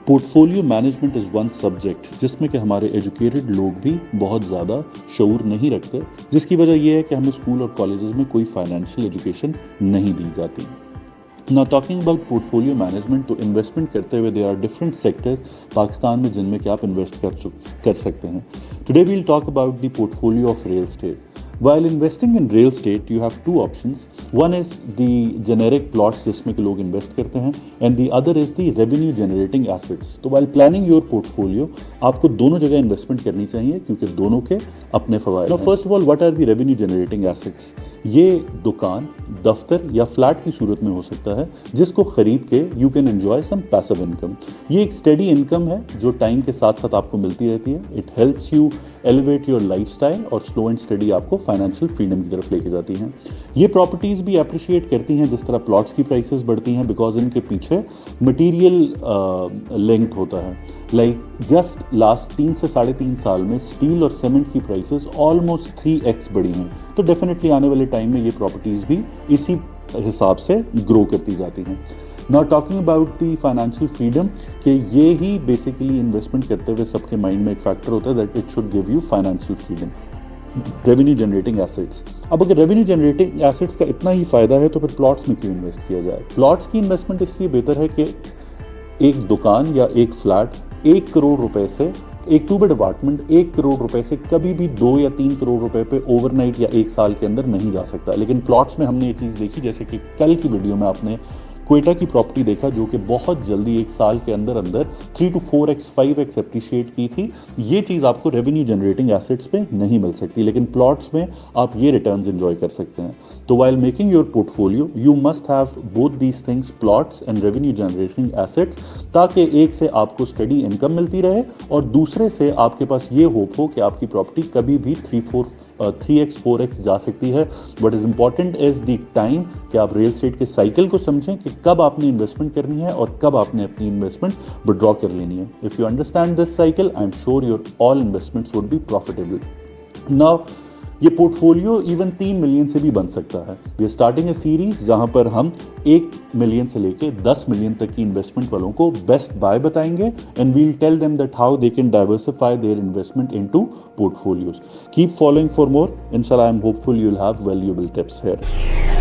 Portfolio management is one subject जिसमें कि हमारे एजुकेटेड लोग भी बहुत ज़्यादा शऊर नहीं रखते, जिसकी वजह यह है कि हमें स्कूल और कॉलेजेस में कोई फाइनेंशियल एजुकेशन नहीं दी जाती। Now talking about portfolio management, तो इन्वेस्टमेंट करते हुए there are different sectors Pakistan में जिनमें कि आप इन्वेस्ट कर सकते हैं। Today we'll talk about the portfolio of real estate. While investing in real estate, you have two options. One is the generic plots जिसमें कि लोग इन्वेस्ट करते हैं, and the other is the revenue generating assets. तो while planning your portfolio, आपको दोनों जगह investment करनी चाहिए क्योंकि दोनों के अपने फवायद हैं। Now first of all, what are the revenue generating assets? ये दुकान, दफ्तर या फ्लैट की सूरत में हो सकता है जिसको खरीद के you can enjoy some passive income. ये एक स्टेडी इनकम है जो टाइम के साथ साथ आपको मिलती रहती है। It helps you elevate your lifestyle और स्लो एंड स्टेडी आपको फाइनेंशियल फ्रीडम की तरफ लेके जाती हैं। ये प्रॉपर्टीज़ भी अप्रिशिएट करती हैं जिस तरह प्लॉट्स की प्राइसेस बढ़ती हैं, बिकॉज इनके पीछे मटीरियल लिंक्ड होता है। लाइक जस्ट लास्ट 3 से 3.5 साल में स्टील और सीमेंट की प्राइसेस ऑलमोस्ट 3x बढ़ी हैं, तो डेफिनेटली आने वाले टाइम में ये प्रॉपर्टीज़ भी इसी हिसाब से ग्रो करती जाती हैं। Now talking about the financial freedom, कि ये ही बेसिकली इन्वेस्टमेंट करते हुए सबके माइंड में एक फैक्टर होता है that it should give you financial freedom. Revenue generating assets, अब अगर रेवेन्यू जनरेटिंग एसेट्स का इतना ही फायदा है तो फिर प्लॉट्स में क्यों इन्वेस्ट किया जाए? प्लॉट्स की इन्वेस्टमेंट इसलिए बेहतर है कि एक दुकान या एक फ्लैट 1 करोड़ रुपए से, एक 2 बेड अपार्टमेंट 1 करोड़ रुपए से कभी भी 2 या 3 करोड़ रुपए पे ओवरनाइट या 1 साल के अंदर नहीं जा सकता। लेकिन प्लॉट्स में हमने ये चीज़ देखी, जैसे कि कल की वीडियो में आपने क्वेटा की प्रॉपर्टी देखा जो कि बहुत जल्दी 1 साल के अंदर अंदर 3 to 4x 5x अप्रिशिएट की थी। ये चीज़ आपको रेवेन्यू जनरेटिंग एसेट्स पे नहीं मिल सकती, लेकिन प्लॉट्स में आप ये रिटर्न्स एंजॉय कर सकते हैं। तो while making your portfolio you must have both these things, plots and revenue generating assets, ताकि एक से आपको स्टडी इनकम मिलती रहे और दूसरे से आपके पास ये होप हो कि आपकी प्रॉपर्टी कभी भी 3x 4x जा सकती है। What is important is the time, कि आप रियल एस्टेट के साइकिल को समझें कि कब आपने इन्वेस्टमेंट करनी है और कब आपने अपनी इन्वेस्टमेंट विड्रॉ कर लेनी है। If you understand this cycle, I am sure your all investments would be profitable. Now ये पोर्टफोलियो इवन 3 मिलियन से भी बन सकता है। We are starting a series जहां पर हम 1 मिलियन से लेके 10 मिलियन तक की इन्वेस्टमेंट वालों को बेस्ट बाय बताएंगे, and will tell them that how they can diversify their investment into portfolios. Keep following for more. इंशाल्लाह I am hopeful you will have valuable tips here.